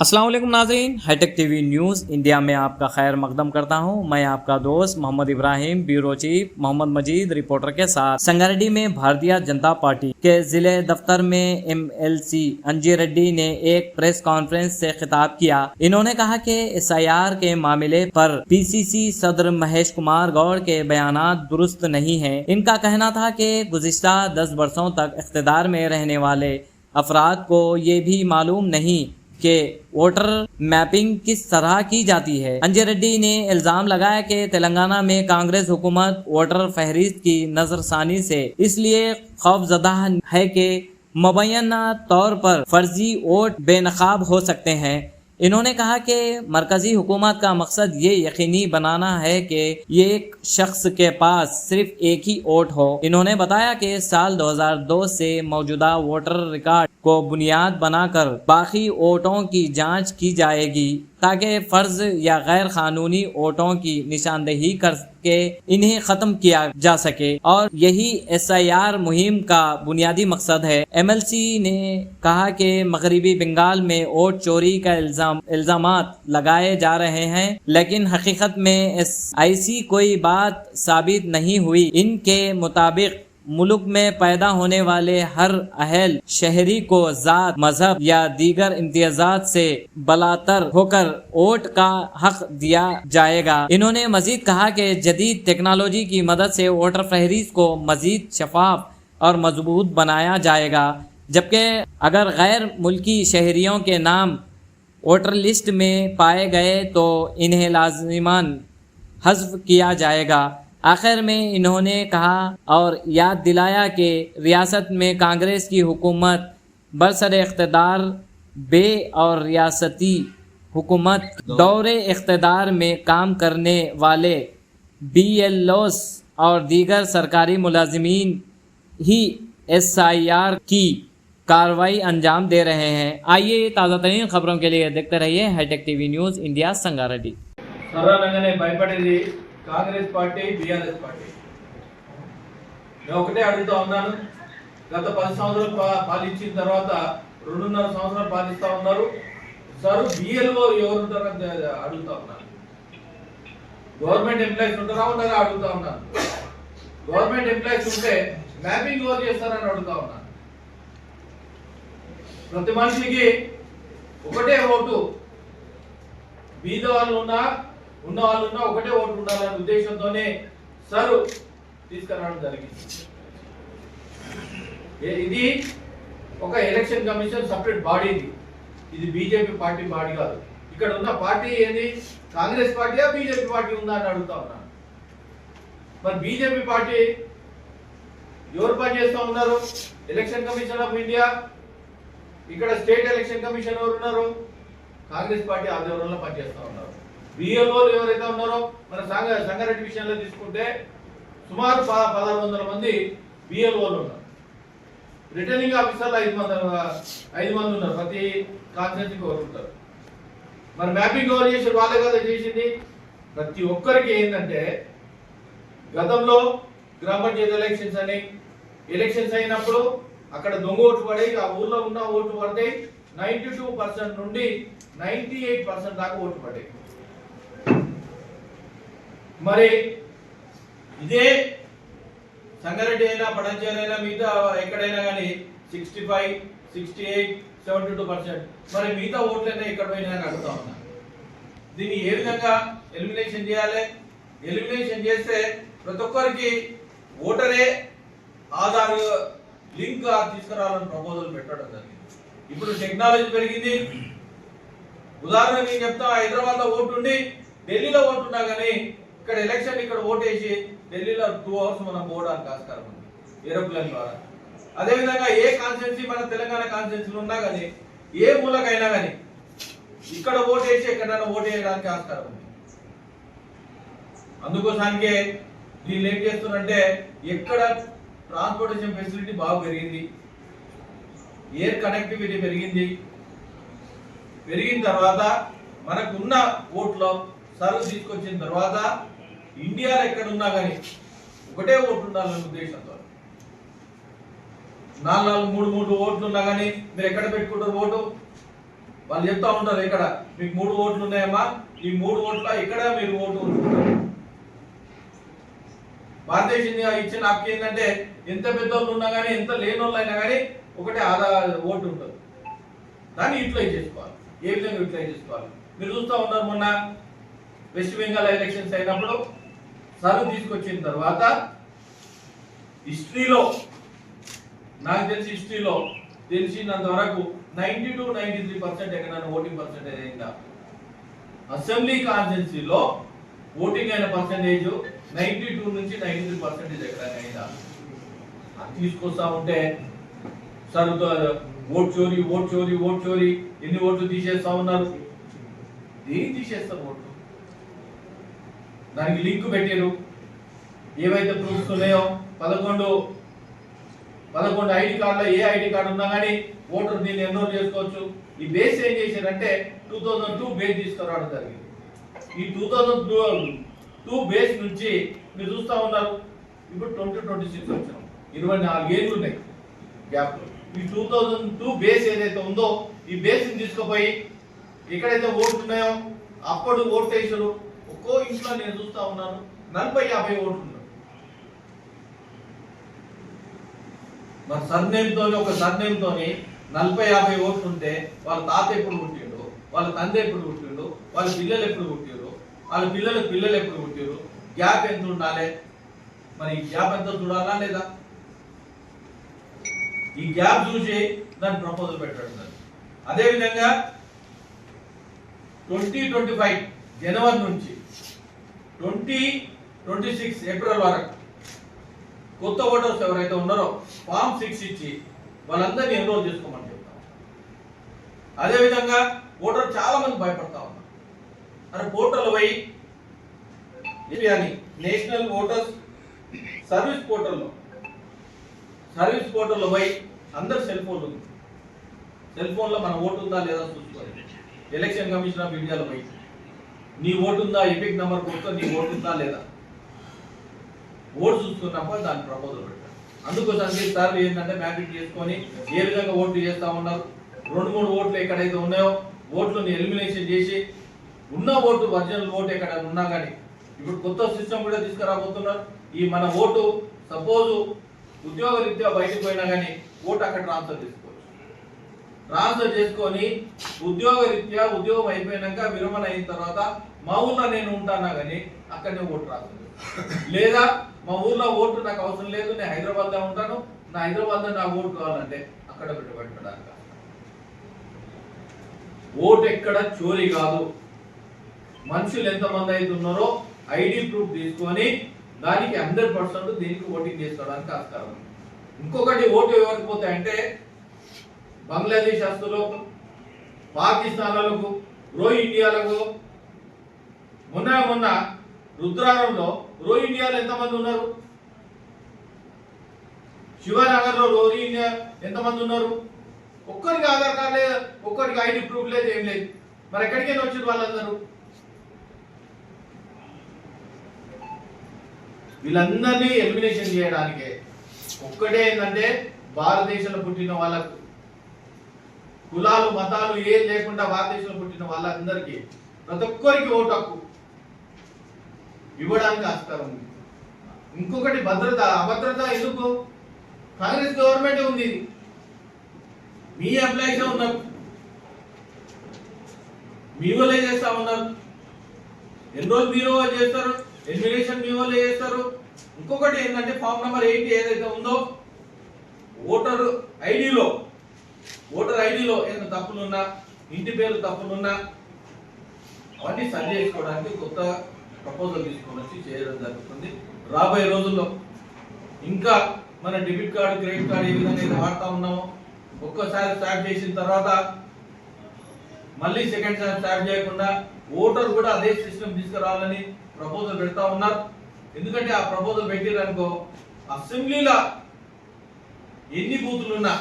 अस्सलाम वालेकुम नाज़रीन, हाईटेक टीवी न्यूज़ इंडिया में आपका खैर मकदम करता हूं। मैं आपका दोस्त मोहम्मद इब्राहिम, ब्यूरो चीफ मोहम्मद मजीद रिपोर्टर के साथ संगारेड्डी में भारतीय जनता पार्टी के जिले दफ्तर में MLC अंजी रेड्डी ने एक प्रेस कॉन्फ्रेंस से खिताब किया। इन्होंने कहा कि SIR के मामले पर PCC सदर महेश कुमार गौड़ के बयानात दुरुस्त नहीं है। इनका कहना था कि गुज़िश्ता 10 वर्षों तक इख्तिदार में रहने वाले अफराद को ये भी मालूम नहीं कि वोटर मैपिंग किस तरह की जाती है। अंजय रेड्डी ने इल्जाम लगाया कि तेलंगाना में कांग्रेस हुकूमत वोटर फहरिस्त की नजरसानी से इसलिए खौफजदा है कि मुबैना तौर पर फर्जी वोट बेनकाब हो सकते हैं। इन्होंने कहा कि मरकजी हुकूमत का मकसद ये यकीनी बनाना है कि एक शख्स के पास सिर्फ एक ही वोट हो। इन्होंने बताया कि साल 2002 से मौजूदा वोटर रिकॉर्ड को बुनियाद बनाकर बाकी वोटों की जांच की जाएगी ताकि फर्ज या गैर कानूनी वोटों की निशानदेही करके इन्हें खत्म किया जा सके और यही SIR मुहिम का बुनियादी मकसद है। MLC ने कहा कि मगरबी बंगाल में वोट चोरी का इल्जामात लगाए जा रहे हैं, लेकिन हकीकत में ऐसी कोई बात साबित नहीं हुई। इनके मुताबिक मुल्क में पैदा होने वाले हर अहल शहरी को जात, मजहब या दीगर इम्तियाजात से बलातर होकर वोट का हक दिया जाएगा। इन्होंने मजीद कहा कि जदीद टेक्नोलॉजी की मदद से वोटर फहरिस्त को मजीद शफाफ और मजबूत बनाया जाएगा, जबकि अगर गैर मुल्की शहरियों के नाम वोटर लिस्ट में पाए गए तो इन्हें लाजिमान हज़्फ किया जाएगा। आखिर में इन्होंने कहा और याद दिलाया कि रियासत में कांग्रेस की हुकूमत बरसर इख्तिदार बे और रियासती हुकूमत दौरे इख्तिदार में काम करने वाले BLOs और दीगर सरकारी मुलाजिमीन ही SIR की कार्रवाई अंजाम दे रहे हैं। आइए ताज़ा तरीन खबरों के लिए देखते रहिए hitech TV news India Sangareddy. Congress party BRS party నేను ఒకటే అడుగుతా ఉన్నాను. గత 10 సంవత్సరాలు పాలించిన తర్వాత 2.5 సంవత్సరాలు పాలిస్తా ఉన్నారు. సార్ BLO ఎవరు ఉంటారని అడుగుతా ఉన్నాను. గవర్నమెంట్ ఎంప్లాయీస్ ఉంటారా ఉన్నారా అడుగుతా ఉన్నాను. గవర్నమెంట్ ఎంప్లాయీస్ ఉంటే మ్యాపింగ్ ఎవరు చేస్తారని అడుగుతా ఉన్నాను. ప్రతి మనిషికి ఒకటే ఓటు, బీద వాళ్ళు ఉన్న వాళ్ళున్నా ఒకటే ఓటు ఉండాలనే ఉద్దేశంతోనే సరు తీసుకురావడం జరిగింది. ఇది ఒక ఎలక్షన్ కమిషన్ సపరేట్ బాడీ, ఇది బీజేపీ పార్టీ బాడీ కాదు. ఇక్కడ ఉన్న పార్టీ ఏంది, కాంగ్రెస్ పార్టీయా బీజేపీ పార్టీ ఉందా అని అడుగుతా ఉన్నాను. మరి బీజేపీ పార్టీ ఎవరు పని చేస్తూ ఉన్నారు? Election commission of India. ఇక్కడ స్టేట్ ఎలక్షన్ కమిషన్ ఎవరు ఉన్నారు? కాంగ్రెస్ పార్టీ ఆధ్వర్యంలో పనిచేస్తూ ఉన్నారు. BLOలు ఎవరైతే ఉన్నారో మన సంగారెడ్డి విషయంలో తీసుకుంటే సుమారు 1600 మంది BLOలు ఉన్నారు. రిటర్నింగ్ ఆఫీసర్లు 5 మంది ఉన్నారు. ప్రతి కాన్స్టిట్యూన్సీకి ఒకరు ఉంటారు. మరి మ్యాపింగ్ ఎవరు చేసి వాళ్ళే కదా చేసింది. ప్రతి ఒక్కరికి ఏంటంటే గతంలో గ్రామ పంచాయతీ ఎలక్షన్స్ అయినప్పుడు అక్కడ దొంగ ఓట్లు పడి ఆ ఊర్లో ఉన్న ఓట్లు పడితే 92% నుండి 98% దాకా ఓట్లు పడ్డాయి. మరి ఇదే సంగారెడ్డి అయినా పడంచేరు అయినా మిగతా ఎక్కడైనా కానీ 65, 68, 72%. మరి మిగతా ఓట్లైనా ఎక్కడ పోయినా అడుగుతా ఉన్నా. దీన్ని ఏ విధంగా ఎలిమినేషన్ చేయాలి? ఎలిమినేషన్ చేస్తే ప్రతి ఒక్కరికి ఓటరే ఆధార్ లింక్ తీసుకురావాలని ప్రపోజల్ పెట్టడం జరిగింది. ఇప్పుడు టెక్నాలజీ పెరిగింది. ఉదాహరణ నేను చెప్తా, హైదరాబాద్లో ఓటు ఉండి ఢిల్లీలో ఓటు ఉన్నా కానీ ఇక్కడ ఎలక్షన్ ఇక్కడ ఓటేసి ఢిల్లీలో 2 అవర్స్ మనం పోవడానికి ఆస్కారం ఉంది ఏరోప్లేన్ ద్వారా. అదేవిధంగా ఏ కాన్స్టిట్యున్సీ మన తెలంగాణ కాన్స్టిట్యున్సీలో ఉన్నా కానీ ఏ మూలకైనా కానీ ఇక్కడ ఓటేసి ఎక్కడైనా ఓటేయడానికి ఆస్కారం ఉంది. అందుకోసానికే వీళ్ళు ఏం చేస్తున్నారంటే ఎక్కడ ట్రాన్స్పోర్టేషన్ ఫెసిలిటీ బాగా పెరిగింది, ఎయిర్ కనెక్టివిటీ పెరిగిన తర్వాత మనకున్న ఓట్లో సర్వ్ తీసుకొచ్చిన తర్వాత ఇండియాలో ఎక్కడ ఉన్నా కానీ ఒకటే ఓటు ఉండాలనే ఉద్దేశంతో 4-3 ఓట్లు ఉన్నా కానీ మీరు ఎక్కడ పెట్టుకుంటారు ఓటు? వాళ్ళు చెప్తా ఉంటారు ఇక్కడ మీకు 3 ఓట్లు ఉన్నాయమ్మా, ఈ 3 ఓట్ల ఇక్కడ మీరు ఓటు ఉంచుకుంటారు. భారతదేశంగా ఇచ్చిన హక్కు ఏంటంటే ఎంత పెద్దోళ్ళు ఉన్నా కానీ ఎంత లేనోళ్ళు అయినా కానీ ఒకటే ఓటు ఉంటుంది. దాన్ని యూటిలైజ్ చేసుకోవాలి. ఏ విధంగా యూటిలైజ్ చేసుకోవాలి? మీరు చూస్తూ ఉన్నారు, మొన్న వెస్ట్ బెంగాల్ ఎలక్షన్స్ అయినప్పుడు సర్వ్ తీసుకొచ్చిన తర్వాత హిస్టరీలో నాకు తెలిసినంత వరకు 90 to 93% ఎక్కడ ఓటింగ్ పర్సెంటేజ్ అయిందా? అసెంబ్లీ కాన్స్టిట్యున్సీలో ఓటింగ్ అయిన పర్సెంటేజ్ 92 నుంచి 93% ఎక్కడ అయిందా? అది తీసుకొస్తా ఉంటే సరుతో ఓట్ చోరీ ఎన్ని ఓట్లు తీసేస్తా ఉన్నారు. దేని తీసేస్తారు ఓట్లు? దానికి లింక్ పెట్టారు. ఏవైతే ప్రూఫ్స్ ఉన్నాయో 11 ఐడి కార్డులో ఏ ఐడి కార్డు ఉన్నా కానీ ఓటర్ దీన్ని ఎన్రోల్ చేసుకోవచ్చు. ఈ బేస్ ఏం చేశారంటే 2002 బేస్ తీసుకురావడం జరిగింది. ఈ 2002 బేస్ నుంచి మీరు చూస్తా ఉన్నారు, ఇప్పుడు 2026 వచ్చాం, 24 ఏళ్ళు ఉన్నాయి గ్యాప్ లో. ఈ 2002 బేస్ ఏదైతే ఉందో ఈ బేస్ ని తీసుకుపోయి ఎక్కడైతే ఓట్లు ఉన్నాయో అప్పుడు ఓట్ వేసారు. ఒక్కో ఇంట్లో నేను చూస్తా ఉన్నాను 40-50 ఓట్లు ఉన్నాయి. మరి ఒక సర్నేమ్ తోని 40-50 ఓట్లు ఉంటే వాళ్ళ తాత ఎప్పుడు పుట్టిండు, వాళ్ళ తండ్రి ఎప్పుడు పుట్టిండు, వాళ్ళ పిల్లలు ఎప్పుడు పుట్టారు, వాళ్ళ పిల్లలు ఎప్పుడు పుట్టారు, గ్యాప్ ఎంత ఉండాలి? మరి ఈ గ్యాప్ ఎంత చూడాలా లేదా? ఈ గ్యాప్ చూసి దాన్ని ప్రపోజల్ పెట్టడం. అదేవిధంగా 2025 జనవరి నుంచి 2026 ఏప్రిల్ వరకు కొత్త ఓటర్స్ ఎవరైతే ఉన్నారో ఫామ్ 6 ఇచ్చి వాళ్ళందరినీ ఎన్రోల్ చేసుకోమని చెప్తాం. అదేవిధంగా ఓటర్ చాలా మంది భయపడతా ఉన్నారు. అరే పోర్టల్ పోయి నేషనల్ ఓటర్స్ సర్వీస్ పోర్టల్లో పోయి అందరు సెల్ ఫోన్లో మన ఓటు ఉందా లేదా చూసుకోవాలి. ఎలక్షన్ కమిషన్ ఆఫ్ ఇండియాలో పోయి నీ ఓటు ఉందా, ఎపిక్ నెంబర్ కొడుతూ నీ ఓటు ఉందా లేదా ఓటు చూసుకున్నప్పుడు దాన్ని ప్రపోజల్ పెట్టారు. అందుకోసానికి సార్లు ఏంటంటే మ్యాపింగ్ చేసుకొని ఏ విధంగా ఓట్లు చేస్తా ఉన్నారు, 2-3 ఓట్లు ఎక్కడైతే ఉన్నాయో ఓట్లను ఎలిమినేషన్ చేసి ఉన్న ఓటు ఒరిజినల్ ఓటు ఎక్కడ ఉన్నా కానీ ఇప్పుడు కొత్త సిస్టమ్ కూడా తీసుకురాబోతున్నారు. ఈ మన ఓటు సపోజ్ ఉద్యోగ రీత్యా బయటకు పోయినా కానీ ఓటు అక్కడ ట్రాన్స్ఫర్ చేసుకొని ఉద్యోగ రీత్యా ఉద్యోగం అయిపోయినాక విరమణ అయిన తర్వాత మా ఊర్లో నేను ఉంటానా కానీ అక్కడనే ఓటు ట్రాన్స్ఫర్ లేదా మా ఊర్లో ఓటు నాకు అవసరం లేదు, నేను హైదరాబాద్లో ఉంటాను, నా హైదరాబాద్లో నా ఓటు కావాలంటే అక్కడ పెట్టడానికి. ఓటు ఎక్కడ చోరీ కాదు. మనుషులు ఎంతమంది అయితే ఉన్నారో ఐడి ప్రూఫ్ తీసుకొని దానికి 100% దీనికి ఓటింగ్ చేసుకోవడానికి ఆస్కారం. ఇంకొకటి ఓటు ఎవరికి పోతాయంటే బంగ్లాదేశ్ హస్తులకు, పాకిస్తాన్లకు, రోహింగ్యాలకు. మొన్న రుద్రారంలో రోహింగ్యాలు ఎంతమంది ఉన్నారు, శివనగర్లో రోహింగ్యా ఎంతమంది ఉన్నారు? ఒక్కరికి ఆధార్ కార్డు లేదు, ఒక్కరికి ఐడి ప్రూఫ్ లేదు, ఏం లేదు. మరి ఎక్కడికైనా వచ్చారు వాళ్ళందరూ? వీళ్ళందరినీ ఎలిమినేషన్ చేయడానికే ఒక్కటే ఏంటంటే భారతదేశంలో పుట్టిన వాళ్ళకు కులాలు మతాలు ఏం లేకుండా భారతదేశంలో పుట్టిన వాళ్ళందరికీ ప్రతి ఒక్కరికి ఓటు హక్కు ఇవ్వడానికి ఆస్కారం ఉంది. ఇంకొకటి అభద్రత ఎందుకు? కాంగ్రెస్ గవర్నమెంట్ ఉంది, మీ ఎంప్లాయీస్ ఉన్నారు, మీ వాళ్ళే చేస్తా ఉన్నారు, ఎన్రోల్ మీరు చేస్తారు, ఎలిమినేషన్ మీ వాళ్ళే చేస్తారు. ఇంకొకటి ఏంటంటే ఫామ్ నెంబర్ 8 ఏదైతే ఉందో ఓటర్ ఐడిలో ఏదైనా తప్పులున్నా, ఇంటి పేరు తప్పులున్నా అవన్నీ సరి చేసుకోవడానికి కొత్త ప్రపోజల్ తీసుకొని వచ్చి చేయడం జరుగుతుంది. రాబోయే రోజుల్లో ఇంకా మన డెబిట్ కార్డు, క్రెడిట్ కార్డు ఏ విధంగా అయితే వాడుతూ ఉన్నామో ఒక్కసారి స్టార్ట్ చేసిన తర్వాత మళ్ళీ సెకండ్ సారి స్టార్ట్ చేయకుండా ఓటర్ కూడా అదే సిస్టమ్ తీసుకురావాలని ప్రపోజల్ పెడతా ఉన్నారు. ఎందుకంటే ఆ ప్రపోజల్ పెట్టారనుకో అసెంబ్లీలో ఎన్ని బూతులు ఉన్నా